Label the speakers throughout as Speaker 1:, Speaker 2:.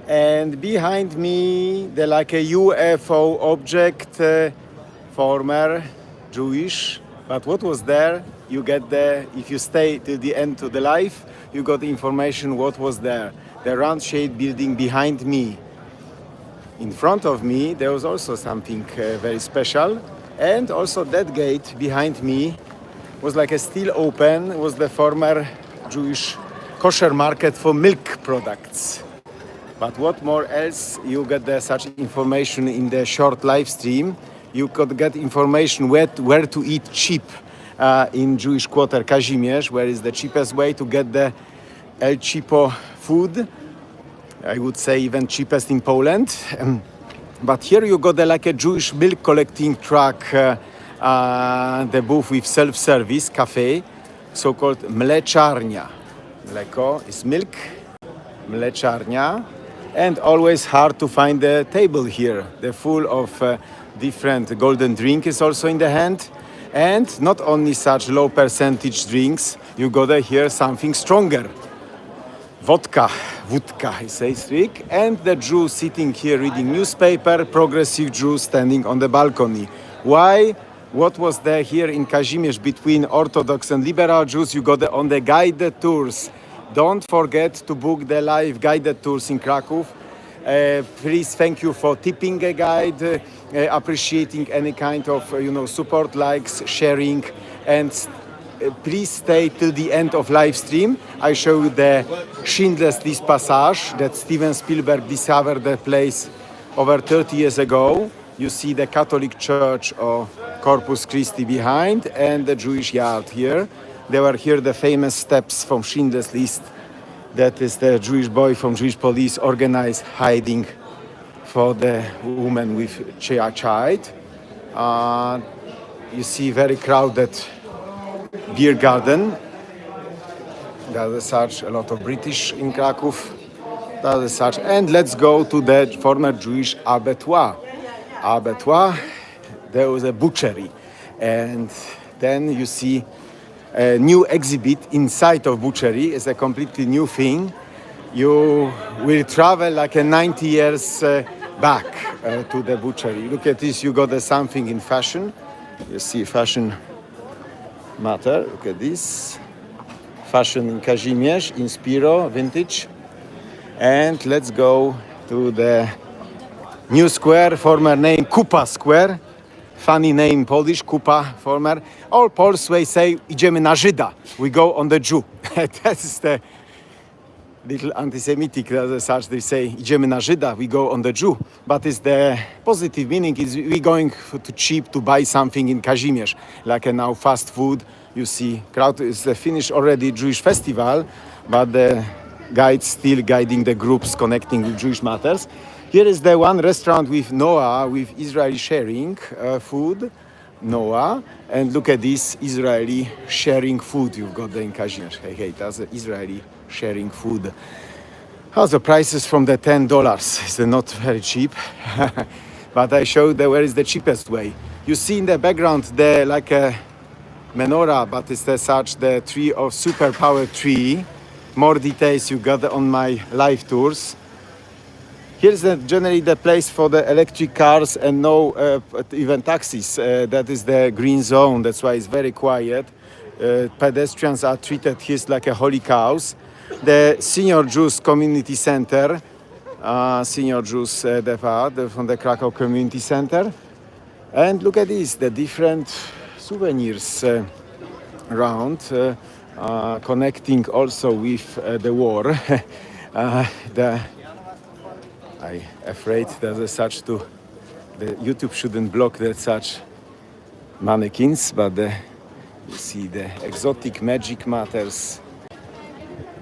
Speaker 1: And behind me, the like a UFO object, former Jewish. But what was there? You get there if you stay till the end of the life. You got the information what was there. The round-shaped building behind me. In front of me, there was also something very special. And also that gate behind me was like a still open, was the former Jewish kosher market for milk products. But what more else, you get such information in the short live stream. You could get information where to eat cheap in Jewish quarter Kazimierz, where is the cheapest way to get the El Cheapo food. I would say even cheapest in Poland. But here you got like a Jewish milk collecting truck, the booth with self-service cafe, so-called mleczarnia. Mleko is milk, mleczarnia. And always hard to find the table here. The full of different golden drink is also in the hand. And not only such low percentage drinks, you got here something stronger. Vodka is say Greek, and the Jew sitting here reading newspaper, progressive Jew standing on the balcony. Why? What was there here in Kazimierz between Orthodox and liberal Jews? You got on the guided tours. Don't forget to book the live guided tours in Krakow. Please, thank you for tipping a guide, appreciating any kind of support, likes, sharing, and please stay till the end of live stream. I show you the Schindler's List passage that Steven Spielberg discovered the place over 30 years ago. You see the Catholic Church of Corpus Christi behind and the Jewish yard here. There were here the famous steps from Schindler's List. That is the Jewish boy from Jewish police organized hiding for the woman with child. You see very crowded beer garden. There's such a lot of British in Krakow. There's such, and let's go to the former Jewish abattoir. There was a butchery, and then you see a new exhibit inside of butchery. It's a completely new thing. You will travel like a 90 years back to the butchery. Look at this. You got something in fashion. You see fashion matter. Look at this. Fashion in Kazimierz, in Spiro, vintage. And let's go to the new square, former name Kupa Square. Funny name Polish, Kupa, former. All Poles way say, idziemy na Żyda. We go on the Jew. That's the little anti-Semitic, such they say, idziemy na Żyda, we go on the Jew. But it's the positive meaning is we going to cheap to buy something in Kazimierz. Like now fast food, you see, crowd is the finished already Jewish festival, but the guides still guiding the groups connecting with Jewish matters. Here is the one restaurant with Noah, with Israeli sharing food, Noah. And look at this Israeli sharing food you've got there in Kazimierz. Hey, that's the Israeli sharing food. How's the prices from the $10? It's not very cheap. But I showed where is the cheapest way. You see in the background there like a menorah, but it's the tree of superpower tree. More details you got on my live tours. Here's generally the place for the electric cars and no even taxis. That is the green zone. That's why it's very quiet. Pedestrians are treated here like a holy cows. The Senior Jews Community Center, Senior Jews from the Krakow Community Center. And look at this, the different souvenirs around, connecting also with the war. I'm afraid there's such the YouTube shouldn't block that such mannequins, but you see the exotic magic matters.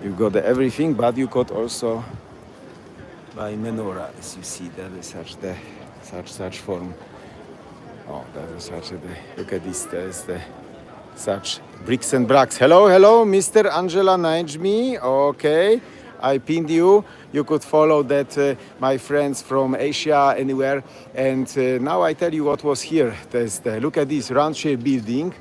Speaker 1: You've got everything, but you got also by menorah, as you see, that is such form. Oh, that is such look at this. There's the such bricks and bracks. Hello, Mr. Angela Najmi. Okay. I pinned you. You could follow that, my friends from Asia, anywhere. And now I tell you what was here. Look at this round-shaped building.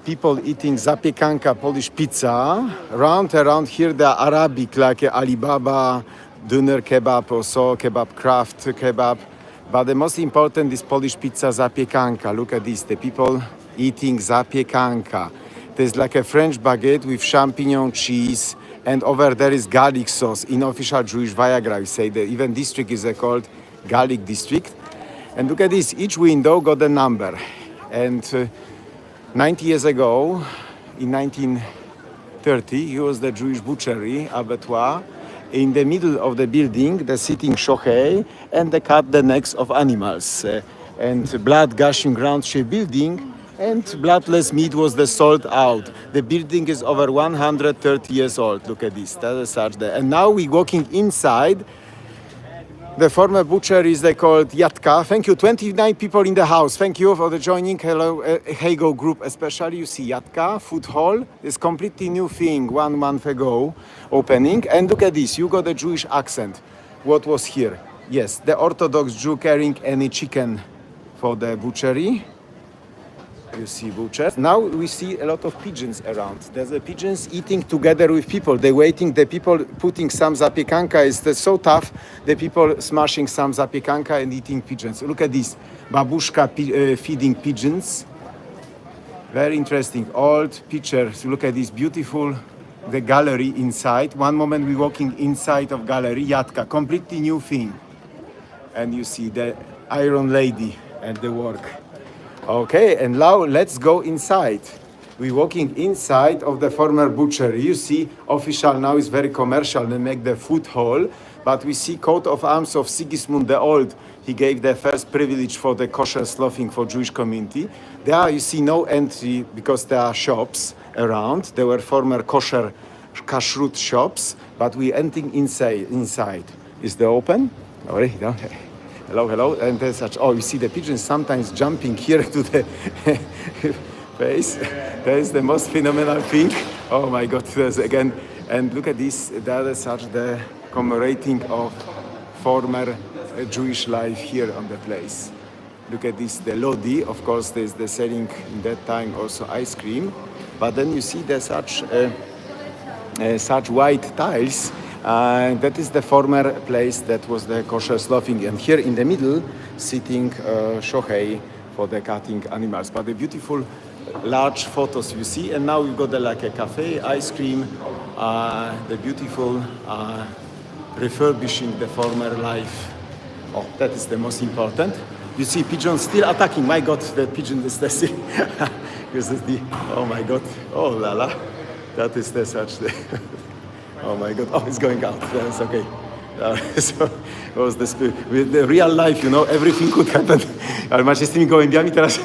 Speaker 1: People eating zapiekanka, Polish pizza. Around here, the Arabic, like Alibaba, doner kebab, also kebab craft kebab. But the most important is Polish pizza zapiekanka. Look at this, the people eating zapiekanka. There's like a French baguette with champignon cheese, and over there is garlic sauce. In official Jewish Viagra, we say that even district is called garlic district. And look at this, each window got a number. And 90 years ago, in 1930, here was the Jewish butchery, abattoir. In the middle of the building, the sitting shohei, and they cut the necks of animals. And blood gushing around the building, and bloodless meat was the sold out. The building is over 130 years old. Look at this. That is such there. And now we're walking inside. The former butchery is called Jatka. Thank you. 29 people in the house. Thank you for the joining. Hello, Hego group especially. You see Jatka food hall. It's completely new thing 1 month ago opening. And look at this. You got a Jewish accent. What was here? Yes, the Orthodox Jew carrying any chicken for the butchery. You see butchers. Now we see a lot of pigeons around. There's a pigeons eating together with people. They're waiting. The people putting some zapiekanka is so tough. The people smashing some zapiekanka and eating pigeons. Look at this. Babushka feeding pigeons. Very interesting. Old pictures. Look at this beautiful, the gallery inside. One moment we're walking inside of gallery. Jatka. Completely new thing. And you see the Iron Lady and the work. Okay, and now let's go inside. We're walking inside of the former butchery. You see, official now is very commercial. They make the food hall, but we see coat of arms of Sigismund the Old. He gave the first privilege for the kosher slothing for Jewish community. There you see no entry because there are shops around. There were former kosher kashrut shops, but we entering inside. Is the open? Already, no? Hello, hello, and there's such. Oh, you see the pigeons sometimes jumping here to the face. That is the most phenomenal thing. Oh my God, there's again. And look at this. That is such the commemorating of former Jewish life here on the place. Look at this. The Lodi, of course, there's the selling in that time also ice cream, but then you see there's such white tiles. That is the former place that was the kosher slothing, and here in the middle sitting shohei for the cutting animals. But the beautiful large photos you see, and now we've got like a cafe, ice cream, the beautiful refurbishing the former life. Oh, that is the most important. You see pigeons still attacking. My God, the pigeon is the oh my God, oh la la, that is the such the. Oh my God! Oh, it's going out. That's okay. So it was with the real life, you know, everything could happen. Ale macie z tymi gołębiami teraz.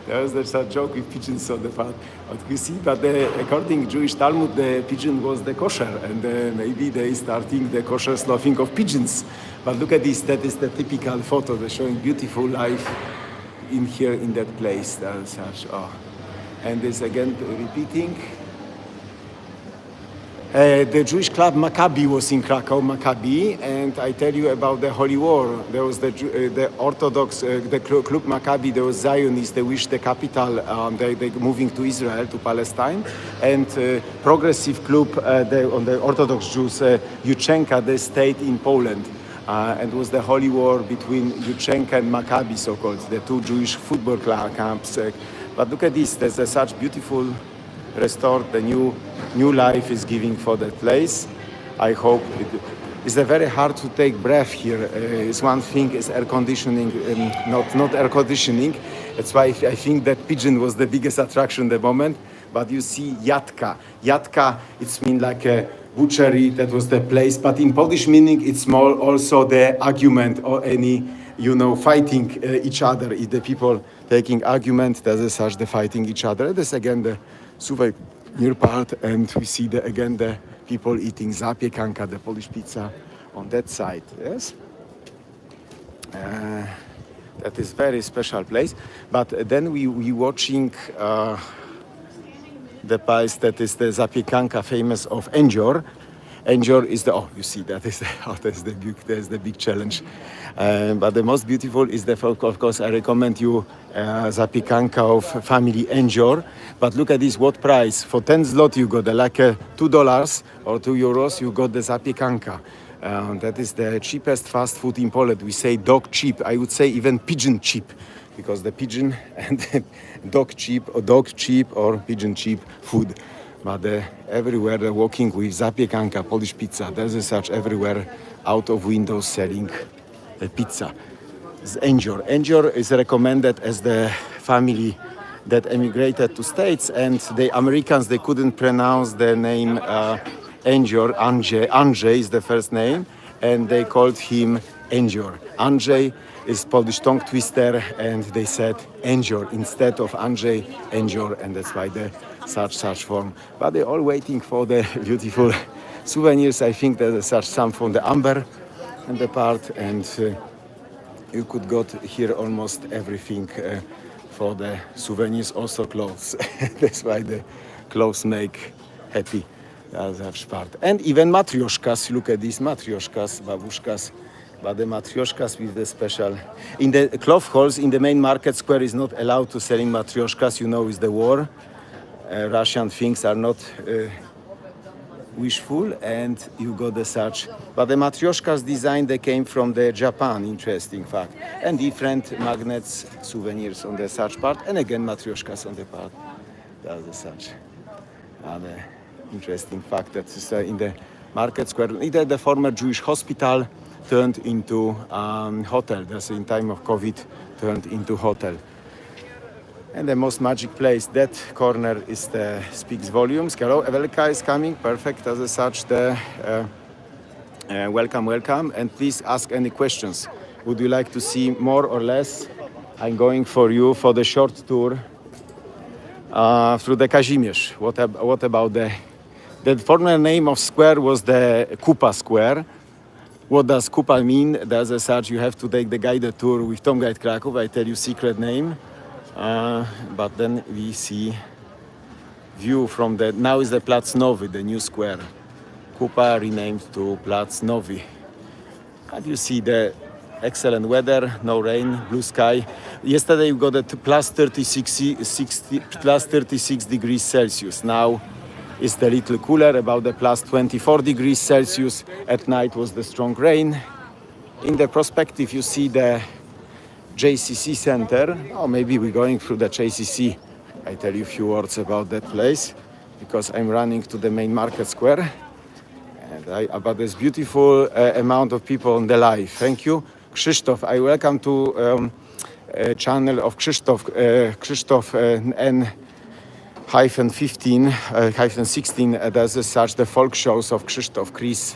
Speaker 1: That was the joke with pigeons on the part. But you see, but according to Jewish Talmud, the pigeon was the kosher, and maybe they starting the kosher slothing of pigeons. But look at this. That is the typical photo. They're showing beautiful life in here in that place. That's such. Oh, and this again repeating. The Jewish club Maccabi was in Krakow, Maccabi, and I tell you about the Holy War. There was the Orthodox, the Club Maccabi, there was Zionists, they wished the capital, they moving to Israel, to Palestine, and Progressive Club, on the Orthodox Jews, Juczenka, they stayed in Poland. And it was the Holy War between Juczenka and Maccabi, so-called, the two Jewish football club camps. But look at this, there's such beautiful restored, the new life is giving for that place. I hope it's very hard to take breath here. It's one thing is air conditioning, not air conditioning. That's why I think that pigeon was the biggest attraction at the moment. But you see Jatka. Jatka, it's mean like a butchery, that was the place. But in Polish meaning, it's more also the argument or any, you know, fighting each other. If the people taking argument, that is such the fighting each other. This again the souvenir part, and we see again the people eating zapiekanka, the Polish pizza, on that side. Yes, that is very special place. But then we watching the place that is the zapiekanka famous of Enjor. Enjor is the you see that is the big challenge. But the most beautiful is of course I recommend you zapiekanka of family Enjor. But look at this, what price? For 10 zloty you got like $2 or €2 you got the zapiekanka. That is the cheapest fast food in Poland. We say dog cheap. I would say even pigeon cheap, because the pigeon and dog cheap or pigeon cheap food. But everywhere they're walking with zapiekanka, Polish pizza. There's such everywhere out of windows selling pizza. It's Enjor. Enjor is recommended as the family that emigrated to States, and the Americans, they couldn't pronounce the name Enjor. Andrzej is the first name, and they called him Enjor. Andrzej is Polish tongue twister, and they said Enjor instead of Andrzej, Enjor, and that's why the such form. But they're all waiting for the beautiful souvenirs. I think there's such some from the amber and the part, and you could got here almost everything for the souvenirs, also clothes. That's why the clothes make happy. That's part. And even matryoshkas. Look at these matryoshkas, babushkas. But the matryoshkas with the special. In the cloth halls, in the main market square is not allowed to selling matryoshkas. You know, it's the war. Russian things are not wishful, and you got the such. But the matryoshkas design, they came from the Japan, interesting fact. And different magnets, souvenirs on the such part, and again matryoshkas on the part. That's the such. Interesting fact that is in the market square. Either the former Jewish hospital turned into hotel. That's in time of COVID turned into hotel. And the most magic place, that corner is the speaks volumes. Hello, Evelka is coming, perfect as such. The welcome, and please ask any questions. Would you like to see more or less? I'm going for you for the short tour through the Kazimierz. What about the former name of square was the Kupa Square. What does Kupa mean? There's a such, you have to take the guided tour with Tom Guide Kraków. I tell you secret name. But then we see view from the, now is the Plac Nowy, the new square. Kupa renamed to Plac Nowy. And you see the excellent weather, no rain, blue sky. Yesterday we got a plus 36 degrees Celsius. Now it's a little cooler, about the plus 24 degrees Celsius. At night was the strong rain. In the perspective you see the JCC Center. Oh, maybe we're going through the JCC. I tell you a few words about that place, because I'm running to the main market square. And about this beautiful amount of people on the live. Thank you. Krzysztof, I welcome to channel of Krzysztof N-15-16. There's such the folk shows of Krzysztof Chris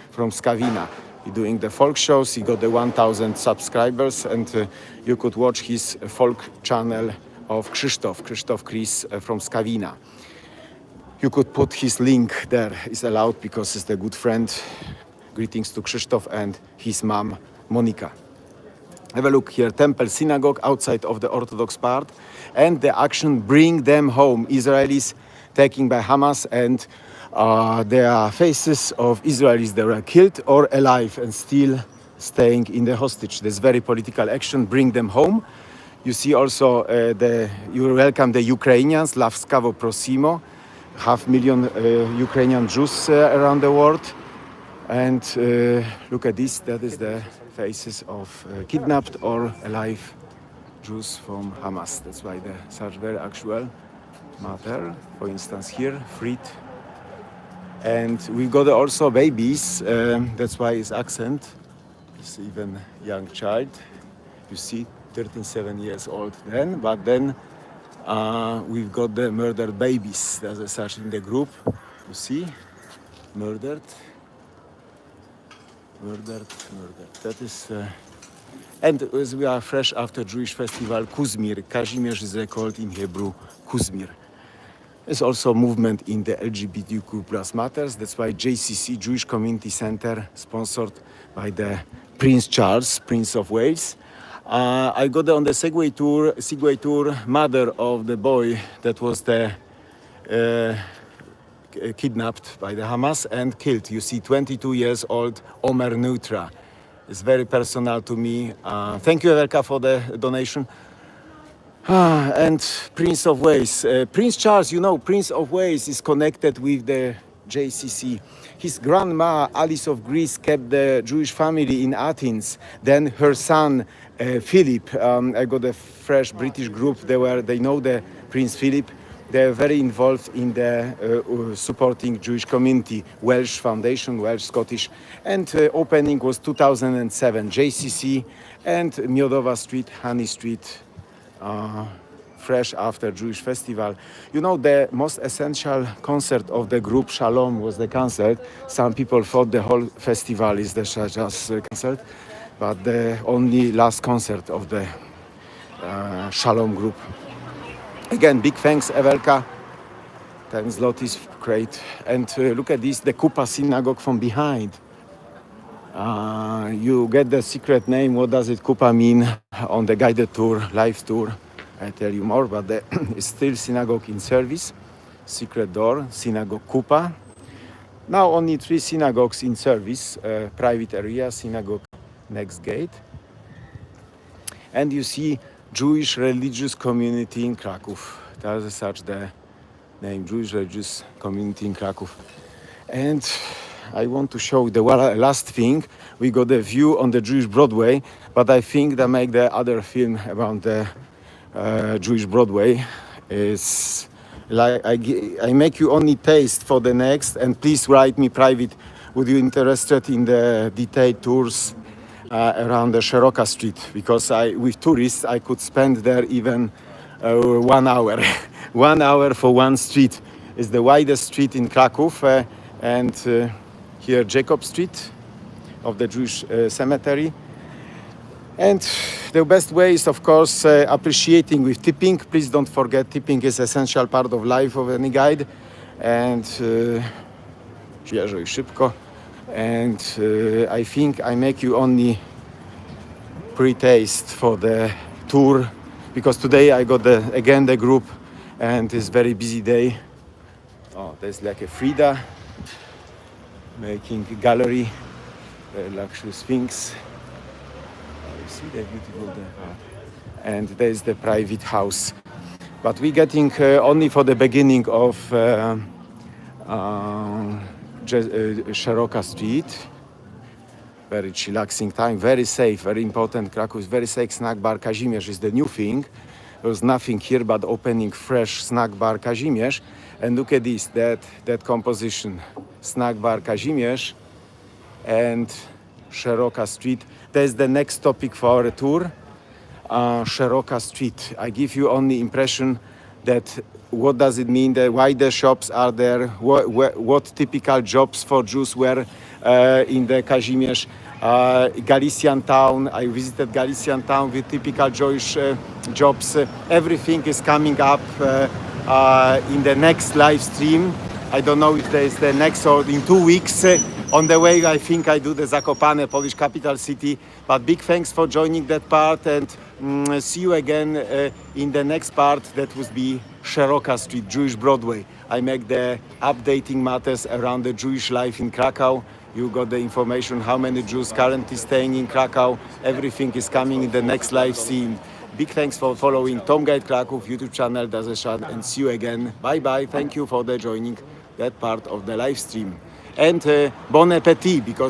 Speaker 1: from Skawina. He's doing the folk shows. He got the 1,000 subscribers, and you could watch his folk channel of Krzysztof Chris from Skawina. You could put his link there. It's allowed because he's a good friend. Greetings to Krzysztof and his mom, Monika. Have a look here, temple, synagogue outside of the Orthodox part, and the action bring them home. Israelis taken by Hamas, and there are faces of Israelis that were killed or alive and still staying in the hostage. This very political action, bring them home. You see also you welcome the Ukrainians, Łaskawo prosimo, 500,000 Ukrainian Jews around the world. And look at this, that is the faces of kidnapped or alive Jews from Hamas. That's why the such very actual matter. For instance here, freed. And we got also babies, that's why it's accent. It's even young child. You see, 13 years old then, but then we've got the murdered babies. There's a such in the group. You see, murdered. That is, and as we are fresh after Jewish festival, Kuzmir. Kazimierz is called in Hebrew Kuzmir. There's also movement in the LGBTQ plus matters. That's why JCC, Jewish Community Center, sponsored by the Prince Charles, Prince of Wales. I got on the Segway tour, mother of the boy that was kidnapped by the Hamas and killed. You see, 22 years old Omer Neutra. It's very personal to me. Thank you, Evelka, for the donation. And Prince of Wales. Prince Charles, you know, Prince of Wales is connected with the JCC. His grandma, Alice of Greece, kept the Jewish family in Athens. Then her son, Philip, I got a fresh British group. They know the Prince Philip. They're very involved in the supporting Jewish community, Welsh Foundation, Welsh, Scottish. And opening was 2007, JCC and Miodowa Street, Honey Street, fresh after Jewish festival. You know, the most essential concert of the group Shalom was the concert. Some people thought the whole festival is the jazz concert, but the only last concert of the Shalom group. Again, big thanks, Evelka. Thanks, Lotis, great. And look at this, the Kupa synagogue from behind. You get the secret name, what does it Kupa mean, on the guided tour, live tour. I tell you more, but it's still synagogue in service. Secret door, synagogue Kupa. Now only 3 synagogues in service, private area, synagogue next gate. And you see Jewish religious community in Krakow. That is such the name, Jewish religious community in Krakow. And I want to show the last thing. We got a view on the Jewish Broadway, but I think that make the other film about the Jewish Broadway is like I make you only taste for the next, and please write me private. Would you interested in the detailed tours around the Szeroka Street, because with tourists I could spend there even 1 hour. 1 hour for one street. It's the widest street in Krakow, and here Jacob Street of the Jewish cemetery. And the best way is, of course, appreciating with tipping. Please don't forget, tipping is essential part of life of any guide. And szybko. And I think I make you only pre-taste for the tour, because today I got again the group, and it's very busy day. Oh, there's like a Frida making a gallery, the luxury Sphinx. You see the beautiful and there's the private house. But we're getting only for the beginning of Szeroka Street. Very chillaxing time, very safe, very important. Krakow is very safe. Snack bar Kazimierz is the new thing. There's nothing here but opening fresh snack bar Kazimierz. And look at this, that composition. Snack bar Kazimierz and Szeroka Street. There's the next topic for our tour. Szeroka Street. I give you only impression that what does it mean, why the shops are there, what typical jobs for Jews were in the Kazimierz. Galician town, I visited Galician town with typical Jewish jobs. Everything is coming up in the next live stream. I don't know if there is the next or in 2 weeks. On the way, I think I do the Zakopane, Polish capital city. But big thanks for joining that part, and see you again in the next part. That would be Szeroka Street, Jewish Broadway. I make the updating matters around the Jewish life in Krakow. You got the information how many Jews currently staying in Krakow. Everything is coming in the next live stream. Big thanks for following Tom Guide Kraków YouTube channel, and see you again. Bye bye. Thank you for the joining that part of the live stream. And bon appetit, because